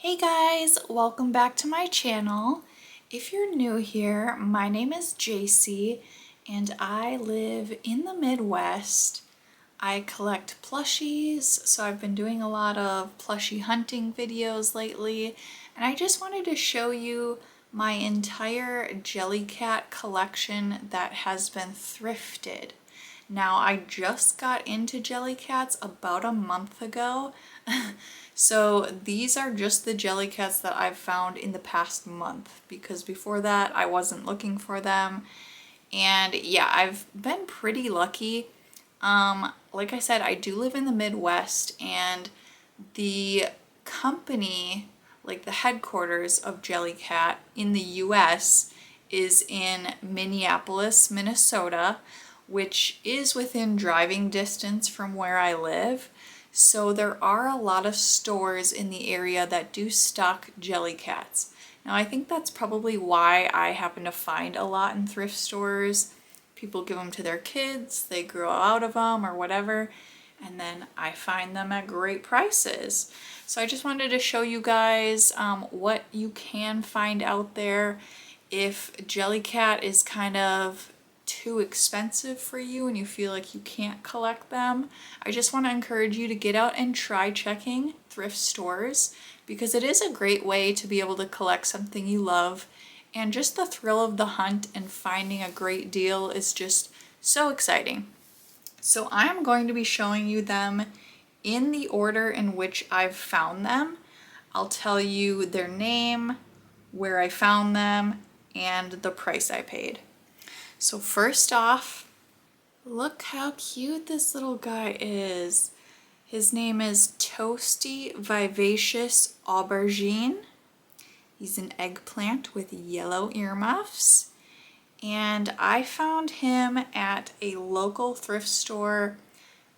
Hey guys, welcome back to my channel. If you're new here, my name is JC and I live in the Midwest. I collect plushies, so I've been doing a lot of plushie hunting videos lately, and I just wanted to show you my entire Jellycat collection that has been thrifted. Now, I just got into Jellycats about a month ago, so these are just the Jellycats that I've found in the past month, because before that I wasn't looking for them. And yeah, I've been pretty lucky. Like I said, I do live in the Midwest, and the company, like the headquarters of Jellycat in the US, is in Minneapolis, Minnesota, which is within driving distance from where I live. So there are a lot of stores in the area that do stock Jellycats. Now I think that's probably why I happen to find a lot in thrift stores. People give them to their kids, they grow out of them or whatever, and then I find them at great prices. So I just wanted to show you guys what you can find out there. If Jellycat is kind of too expensive for you and you feel like you can't collect them, I just want to encourage you to get out and try checking thrift stores, because it is a great way to be able to collect something you love, and just the thrill of the hunt and finding a great deal is just so exciting. So I'm going to be showing you them in the order in which I've found them. I'll tell you their name, where I found them, and the price I paid. So first off, look how cute this little guy is. His name is Toasty Vivacious Aubergine. He's an eggplant with yellow earmuffs. And I found him at a local thrift store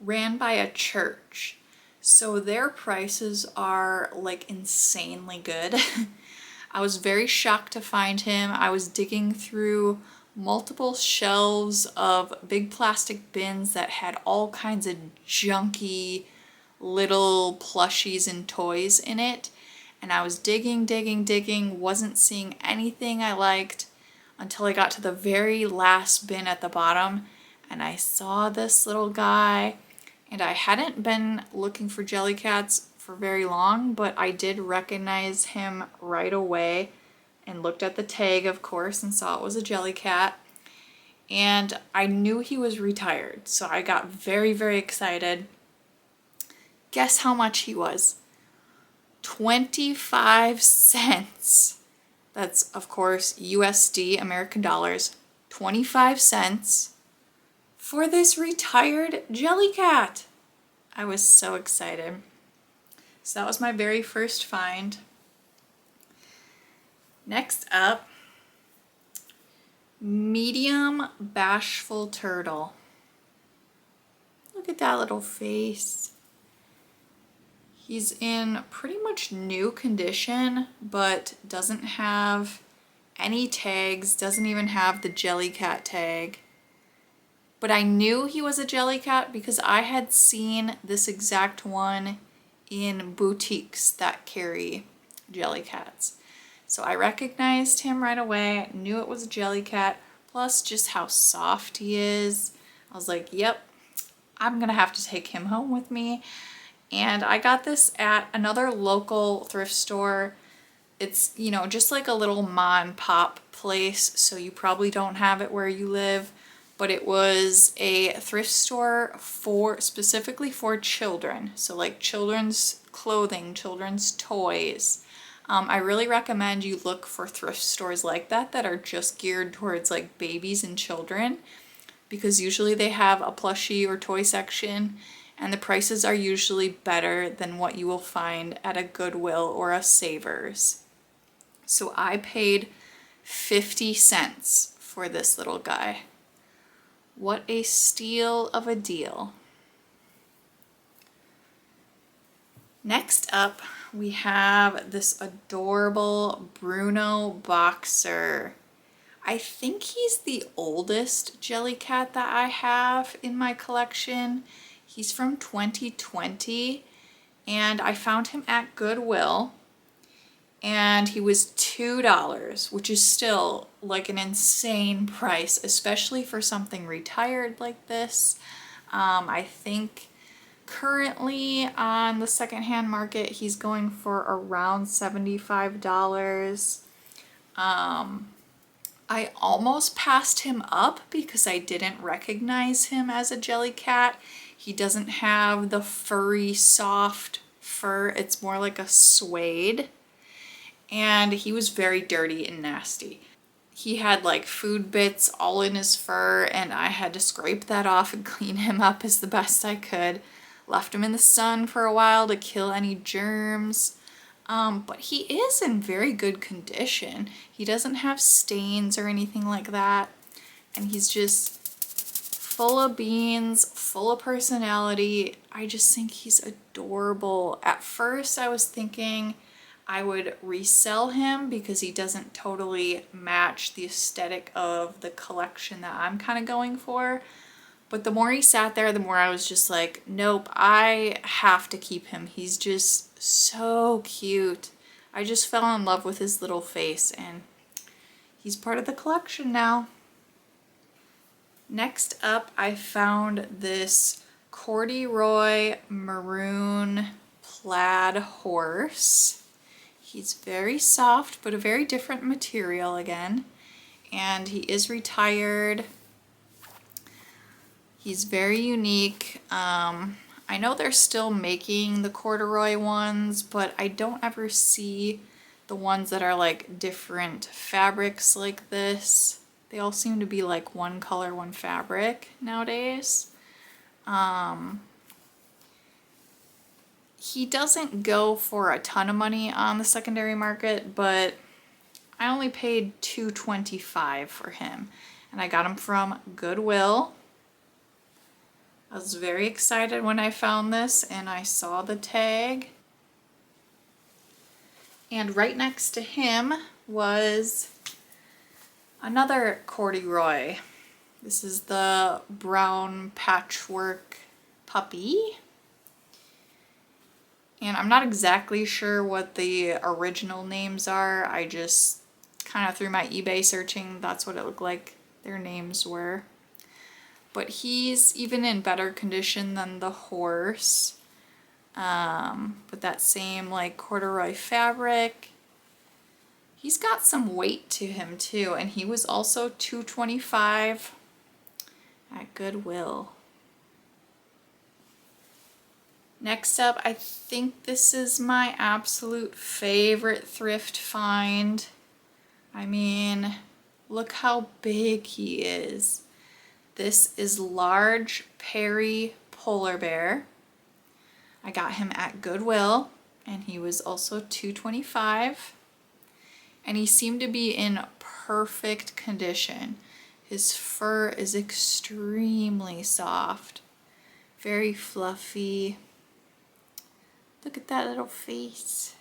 ran by a church. So their prices are like insanely good. I was very shocked to find him. I was digging through multiple shelves of big plastic bins that had all kinds of junky little plushies and toys in it. And I was digging, wasn't seeing anything I liked until I got to the very last bin at the bottom, and I saw this little guy. And I hadn't been looking for Jellycats for very long, but I did recognize him right away and looked at the tag, of course, and saw it was a Jellycat. And I knew he was retired, so I got very excited. Guess how much he was? 25 cents. That's, of course, USD, American dollars. 25 cents for this retired Jellycat. I was so excited. So that was my very first find. Next up, medium Bashful Turtle. Look at that little face. He's in pretty much new condition, but doesn't have any tags, doesn't even have the Jellycat tag. But I knew he was a Jellycat because I had seen this exact one in boutiques that carry Jellycats. So I recognized him right away, knew it was a Jellycat, plus just how soft he is. I was like, yep, I'm gonna have to take him home with me. And I got this at another local thrift store. It's, you know, just like a little mom and pop place, so you probably don't have it where you live, but it was a thrift store specifically for children. So like children's clothing, children's toys. I really recommend you look for thrift stores like that are just geared towards like babies and children, because usually they have a plushie or toy section, and the prices are usually better than what you will find at a Goodwill or a Savers. So I paid 50 cents for this little guy. What a steal of a deal. Next up, we have this adorable Bruno Boxer. I think he's the oldest Jellycat that I have in my collection. He's from 2020, and I found him at Goodwill. and he was $2, which is still like an insane price, especially for something retired like this. I think currently on the secondhand market, he's going for around $75. I almost passed him up because I didn't recognize him as a Jellycat. He doesn't have the furry, soft fur. It's more like a suede. And he was very dirty and nasty. He had like food bits all in his fur, and I had to scrape that off and clean him up as the best I could. Left him in the sun for a while to kill any germs. But he is in very good condition. He doesn't have stains or anything like that. And he's just full of beans, full of personality. I just think he's adorable. At first I was thinking I would resell him because he doesn't totally match the aesthetic of the collection that I'm kind of going for. But the more he sat there, the more I was just like, nope, I have to keep him. He's just so cute. I just fell in love with his little face, and he's part of the collection now. Next up, I found this corduroy maroon plaid horse. He's very soft, but a very different material again. And he is retired. He's very unique. I know they're still making the corduroy ones, but I don't ever see the ones that are like different fabrics like this. They all seem to be like one color, one fabric nowadays. He doesn't go for a ton of money on the secondary market, but I only paid $2.25 for him, and I got him from Goodwill. I was very excited when I found this and I saw the tag. And right next to him was another corduroy. This is the brown patchwork puppy. And I'm not exactly sure what the original names are. I just kind of through my eBay searching, that's what it looked like their names were. But he's even in better condition than the horse. But that same like corduroy fabric. He's got some weight to him too, and he was also $2.25 at Goodwill. Next up, I think this is my absolute favorite thrift find. I mean, look how big he is. This is large Perry polar bear. I got him at Goodwill, and he was also $2.25. And he seemed to be in perfect condition. His fur is extremely soft, very fluffy. Look at that little face.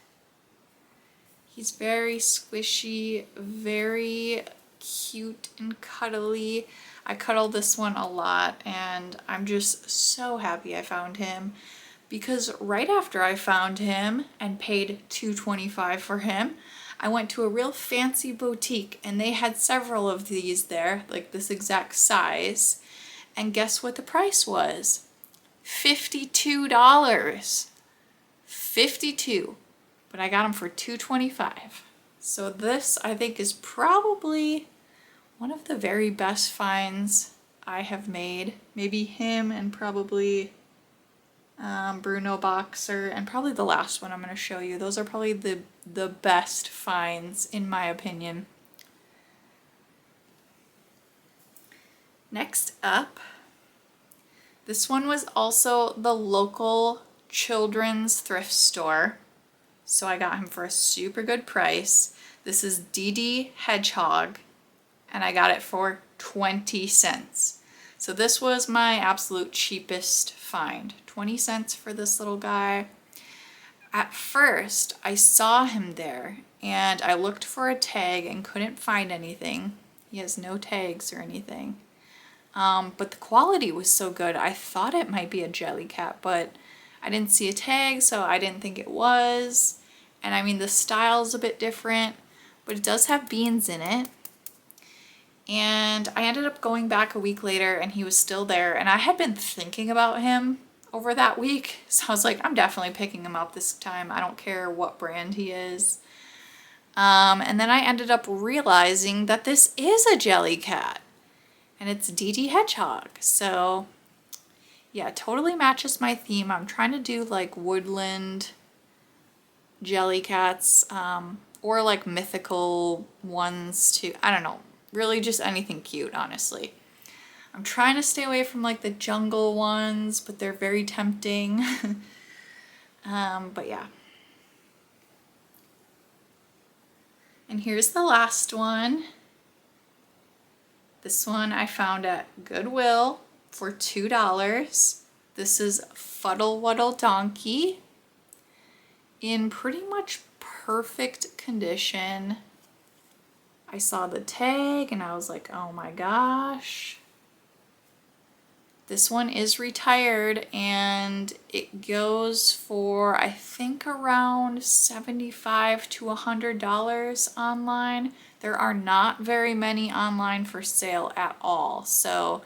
He's very squishy, very cute and cuddly. I cuddle this one a lot, and I'm just so happy I found him, because right after I found him and paid $2.25 for him, I went to a real fancy boutique and they had several of these there, like this exact size. And guess what the price was? $52. $52. But I got them for $2.25. So this, I think, is probably one of the very best finds I have made. Maybe him and probably Bruno Boxer, and probably the last one I'm going to show you. Those are probably the best finds in my opinion. Next up, this one was also the local children's thrift store, so I got him for a super good price. This is Hedgehog, and I got it for 20 cents. So this was my absolute cheapest find. 20 cents for this little guy. At first, I saw him there and I looked for a tag and couldn't find anything. He has no tags or anything. But the quality was so good, I thought it might be a Jellycat, but I didn't see a tag, so I didn't think it was. And I mean, the style's a bit different, but it does have beans in it. And I ended up going back a week later and he was still there. And I had been thinking about him over that week. So I was like, I'm definitely picking him up this time. I don't care what brand he is. And then I ended up realizing that this is a Jellycat. And it's DD Hedgehog. So yeah, it totally matches my theme. I'm trying to do like woodland Jellycats, or like mythical ones too. I don't know. Really just anything cute, honestly. I'm trying to stay away from like the jungle ones, but they're very tempting. But yeah. And here's the last one. This one I found at Goodwill for $2. This is Fuddle Wle Donkey in pretty much perfect condition. I saw the tag and I was like, oh my gosh. This one is retired and it goes for, I think, around $75 to $100 online. There are not very many online for sale at all. So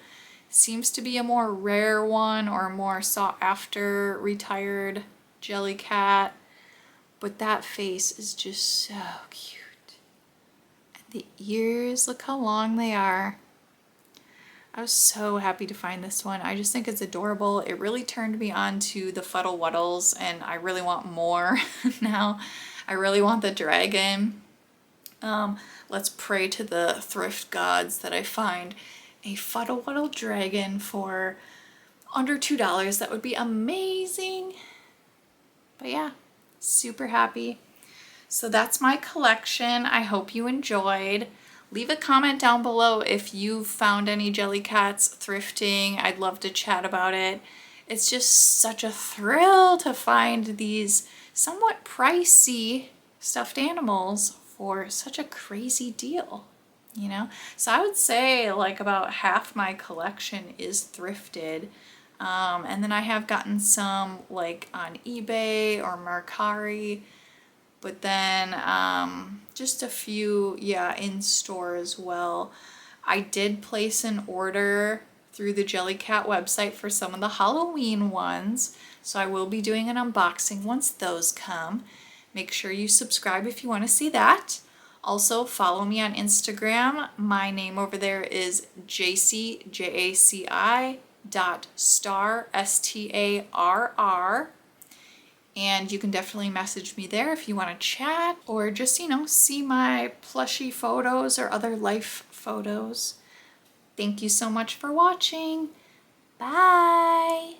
seems to be a more rare one or a more sought after retired Jellycat. But that face is just so cute. The ears, look how long they are. I was so happy to find this one. I just think it's adorable. It really turned me on to the Fuddle Wles, and I really want more now. I really want the dragon. Let's pray to the thrift gods that I find a Fuddle Wle dragon for under $2. That would be amazing. But yeah, super happy. So that's my collection. I hope you enjoyed. Leave a comment down below if you've found any Jellycats thrifting. I'd love to chat about it. It's just such a thrill to find these somewhat pricey stuffed animals for such a crazy deal, you know? So I would say like about half my collection is thrifted. And then I have gotten some like on eBay or Mercari. But then just a few, yeah, in store as well. I did place an order through the Jellycat website for some of the Halloween ones. So I will be doing an unboxing once those come. Make sure you subscribe if you want to see that. Also follow me on Instagram. My name over there is Jaci, JACI.star, STARR. And you can definitely message me there if you want to chat or just, you know, see my plushie photos or other life photos. Thank you so much for watching. Bye.